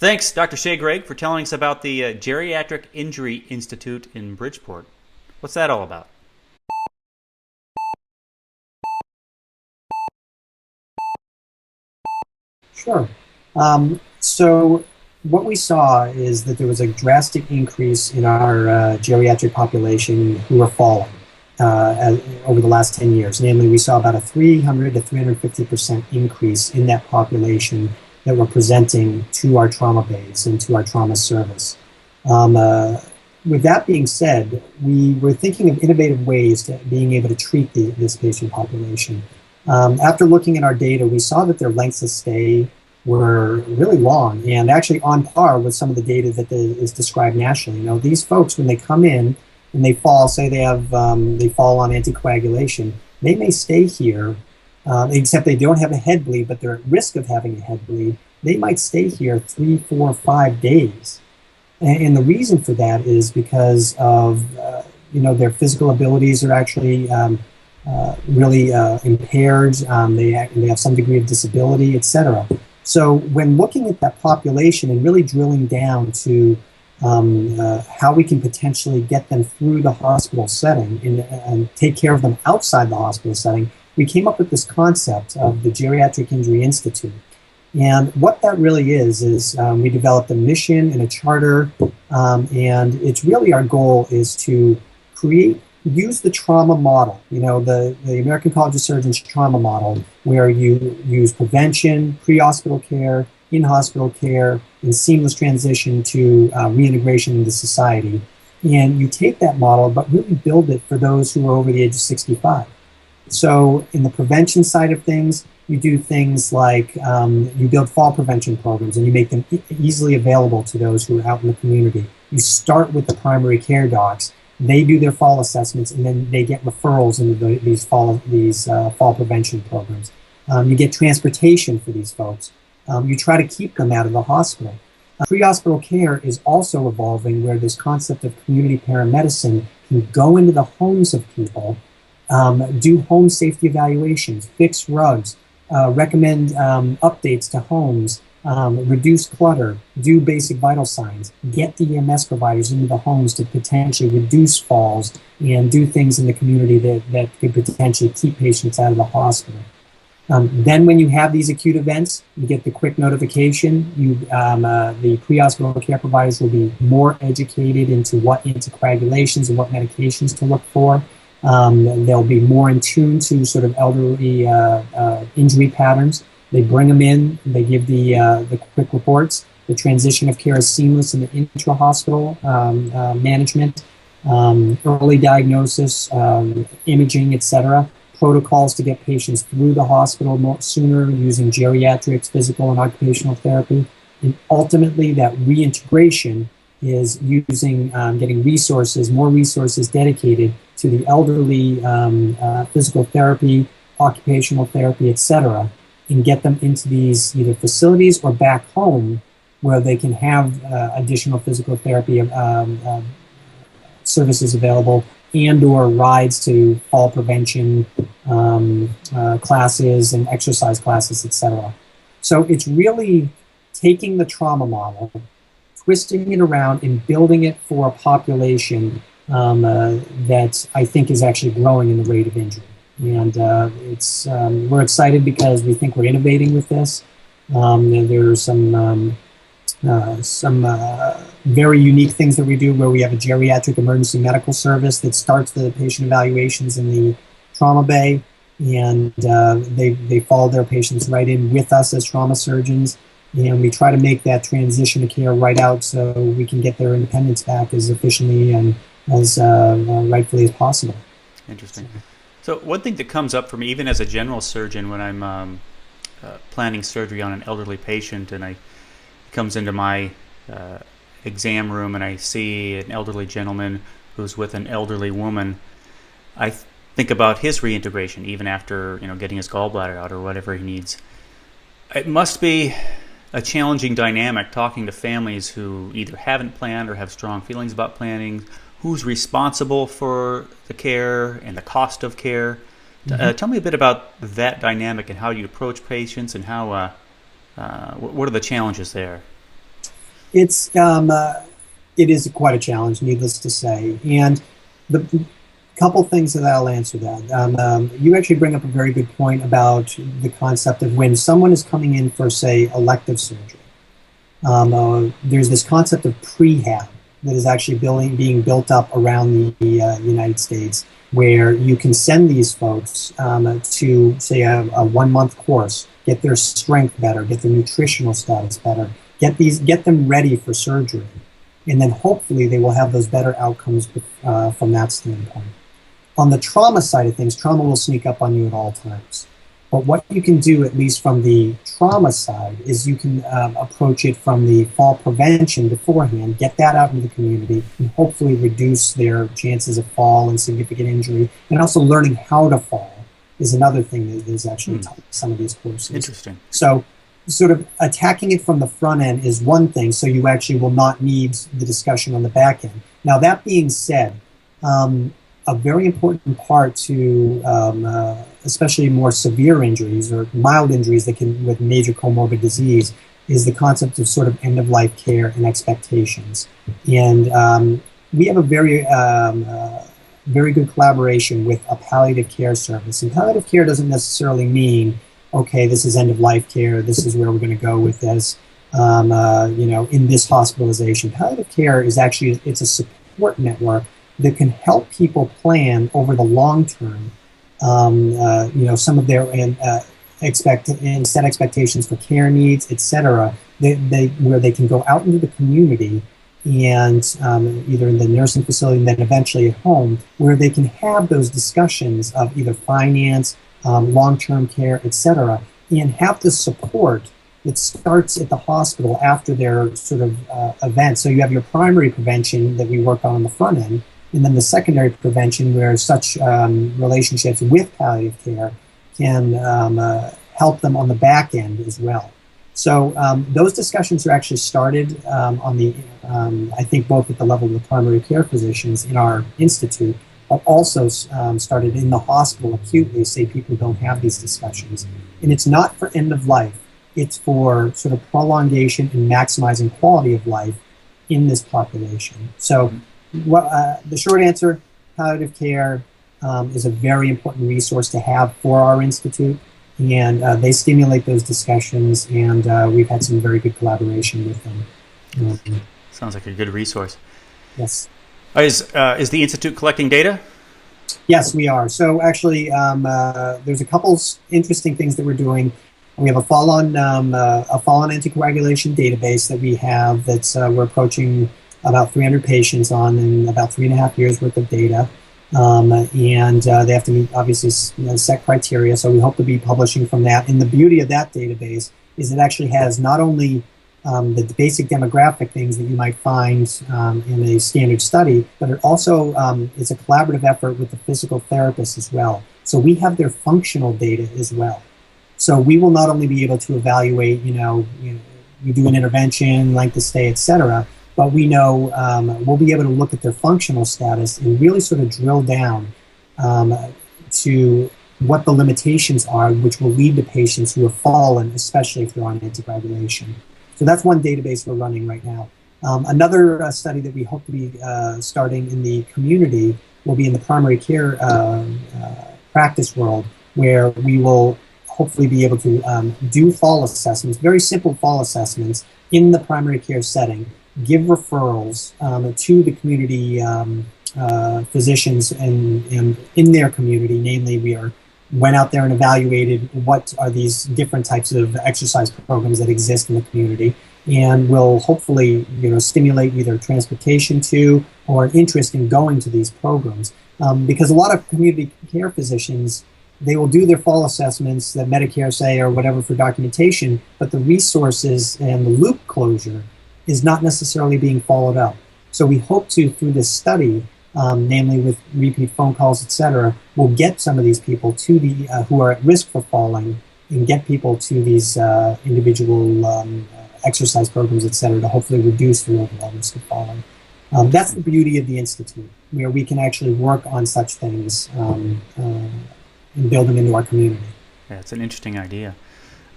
Thanks, Dr. Shea Gregg, for telling us about the Geriatric Injury Institute in Bridgeport. What's that all about? Sure. So what we saw is that there was a drastic increase in our geriatric population who were falling over the last 10 years. Namely, we saw about a 300 to 350% increase in that population that were presenting to our trauma bays and to our trauma service. Um, uh, with that being said, we were thinking of innovative ways to being able to treat this patient population. After looking at our data, we saw that their lengths of stay were really long and actually on par with some of the data that is described nationally. You know, these folks, when they come in and they fall, say they fall on anticoagulation, they may stay here, except they don't have a head bleed, but they're at risk of having a head bleed. They might stay here 3, 4, 5 days. And the reason for that is because of, their physical abilities are actually really impaired. They have some degree of disability, etc. So when looking at that population and really drilling down to how we can potentially get them through the hospital setting and take care of them outside the hospital setting, we came up with this concept of the Geriatric Injury Institute. And what that really is we developed a mission and a charter, and it's really our goal is to use the trauma model, the American College of Surgeons trauma model, where you use prevention, pre-hospital care, in-hospital care, and seamless transition to reintegration into society. And you take that model, but really build it for those who are over the age of 65. So in the prevention side of things, you do things like you build fall prevention programs and you make them easily available to those who are out in the community. You start with the primary care docs. They do their fall assessments and then they get referrals into these fall prevention programs. You get transportation for these folks. You try to keep them out of the hospital. Pre-hospital care is also evolving where this concept of community paramedicine can go into the homes of people, do home safety evaluations, fix rugs, recommend updates to homes, reduce clutter, do basic vital signs, get the EMS providers into the homes to potentially reduce falls and do things in the community that could potentially keep patients out of the hospital. Then when you have these acute events, you get the quick notification. The pre-hospital care providers will be more educated into what anticoagulations and what medications to look for. They'll be more in tune to sort of elderly injury patterns. They bring them in, they give the quick reports. The transition of care is seamless in the intra-hospital management, early diagnosis, imaging, etc. Protocols to get patients through the hospital sooner using geriatrics, physical and occupational therapy. And ultimately, that reintegration is using getting more resources dedicated to the elderly, physical therapy, occupational therapy, etc., and get them into these either facilities or back home where they can have additional physical therapy services available and or rides to fall prevention classes and exercise classes, etc. So it's really taking the trauma model, twisting it around and building it for a population that I think is actually growing in the rate of injury. And we're excited because we think we're innovating with this. There's some very unique things that we do where we have a geriatric emergency medical service that starts the patient evaluations in the trauma bay, and they follow their patients right in with us as trauma surgeons. And we try to make that transition to care right out so we can get their independence back as efficiently and as rightfully as possible. Interesting. So one thing that comes up for me, even as a general surgeon, when I'm planning surgery on an elderly patient and I comes into my exam room and I see an elderly gentleman who's with an elderly woman, I think about his reintegration even after getting his gallbladder out or whatever he needs. It must be a challenging dynamic talking to families who either haven't planned or have strong feelings about planning, who's responsible for the care and the cost of care. Mm-hmm. Tell me a bit about that dynamic and how you approach patients and how what are the challenges there? It is quite a challenge, needless to say. And the couple things that I'll answer that. You actually bring up a very good point about the concept of when someone is coming in for, say, elective surgery. There's this concept of prehab that is actually being built up around the United States, where you can send these folks to, say, a 1 month course, get their strength better, get their nutritional status better, get them ready for surgery, and then hopefully they will have those better outcomes from that standpoint. On the trauma side of things, trauma will sneak up on you at all times. But what you can do, at least from the trauma side, is you can approach it from the fall prevention beforehand, get that out into the community, and hopefully reduce their chances of fall and significant injury. And also learning how to fall is another thing that is actually taught in some of these courses. Interesting. So sort of attacking it from the front end is one thing, so you actually will not need the discussion on the back end. Now, that being said, a very important part to especially more severe injuries or mild injuries with major comorbid disease is the concept of sort of end-of-life care and expectations. And we have a very good collaboration with a palliative care service. And palliative care doesn't necessarily mean, okay, this is end-of-life care, this is where we're going to go with this, in this hospitalization. Palliative care is actually, it's a support network that can help people plan over the long term, some of their set expectations for care needs, etc. Where they can go out into the community and either in the nursing facility and then eventually at home, where they can have those discussions of either finance, long-term care, etc., and have the support that starts at the hospital after their sort of event. So you have your primary prevention that we work on the front end, and then the secondary prevention where such relationships with palliative care can help them on the back end as well. So those discussions are actually started I think both at the level of the primary care physicians in our institute, but also started in the hospital acutely, say people don't have these discussions. And it's not for end of life, it's for sort of prolongation and maximizing quality of life in this population. So the short answer, palliative care is a very important resource to have for our institute, and they stimulate those discussions, and we've had some very good collaboration with them. Sounds like a good resource. Yes. Is the institute collecting data? Yes, we are. So actually, there's a couple interesting things that we're doing. We have a fall-on anticoagulation database that we have that's we're approaching about 300 patients on and about 3.5 years worth of data. And they have to meet, obviously, set criteria, so we hope to be publishing from that. And the beauty of that database is it actually has not only the basic demographic things that you might find in a standard study, but it also is a collaborative effort with the physical therapists as well. So we have their functional data as well. So we will not only be able to evaluate, we do an intervention, length of stay, etc., but we know we'll be able to look at their functional status and really sort of drill down to what the limitations are, which will lead to patients who have fallen, especially if they're on anticoagulation. So that's one database we're running right now. Another study that we hope to be starting in the community will be in the primary care practice world, where we will hopefully be able to do fall assessments, very simple fall assessments in the primary care setting, give referrals to the community physicians and in their community. Namely, we went out there and evaluated what are these different types of exercise programs that exist in the community, and will hopefully stimulate either transportation to or an interest in going to these programs. Because a lot of community care physicians, they will do their fall assessments that Medicare say or whatever for documentation, but the resources and the loop closure is not necessarily being followed up. So we hope to, through this study, namely with repeat phone calls, etc., we'll get some of these people to the who are at risk for falling, and get people to these individual exercise programs, etc., to hopefully reduce the overall risk of falling. That's the beauty of the Institute, where we can actually work on such things and build them into our community. Yeah, it's an interesting idea.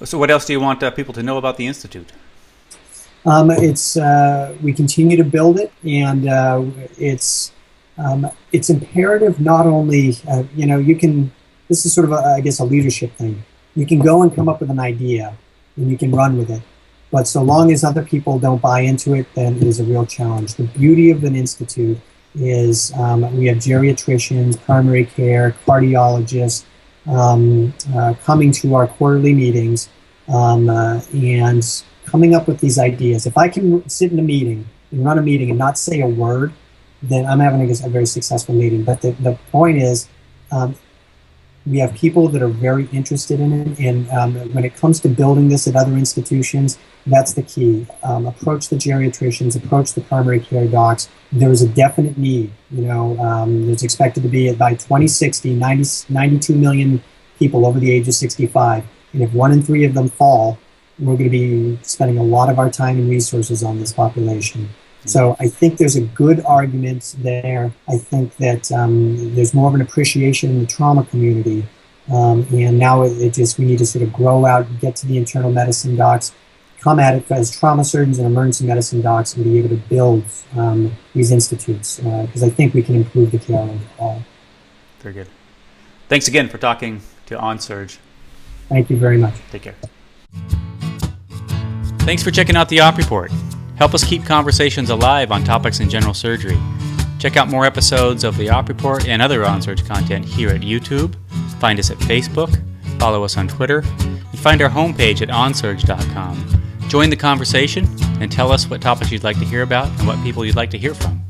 So what else do you want people to know about the Institute? It's we continue to build it, and it's imperative not only you can. This is sort of I guess a leadership thing. You can go and come up with an idea, and you can run with it. But so long as other people don't buy into it, then it is a real challenge. The beauty of an institute is we have geriatricians, primary care, cardiologists coming to our quarterly meetings and coming up with these ideas. If I can sit in a meeting and run a meeting and not say a word, then I'm having a very successful meeting. But the point is, we have people that are very interested in it, and when it comes to building this at other institutions, that's the key. Approach the geriatricians, approach the primary care docs. There is a definite need. There's expected to be by 2060, 92 million people over the age of 65. And if 1 in 3 of them fall, we're going to be spending a lot of our time and resources on this population. So I think there's a good argument there. I think that there's more of an appreciation in the trauma community. And now we need to sort of grow out and get to the internal medicine docs, come at it as trauma surgeons and emergency medicine docs, and be able to build these institutes, because I think we can improve the care overall. Very good. Thanks again for talking to OnSurge. Thank you very much. Take care. Thanks for checking out the Op Report. Help us keep conversations alive on topics in general surgery. Check out more episodes of the Op Report and other OnSurge content here at YouTube. Find us at Facebook, follow us on Twitter, and find our homepage at onsurge.com. Join the conversation and tell us what topics you'd like to hear about and what people you'd like to hear from.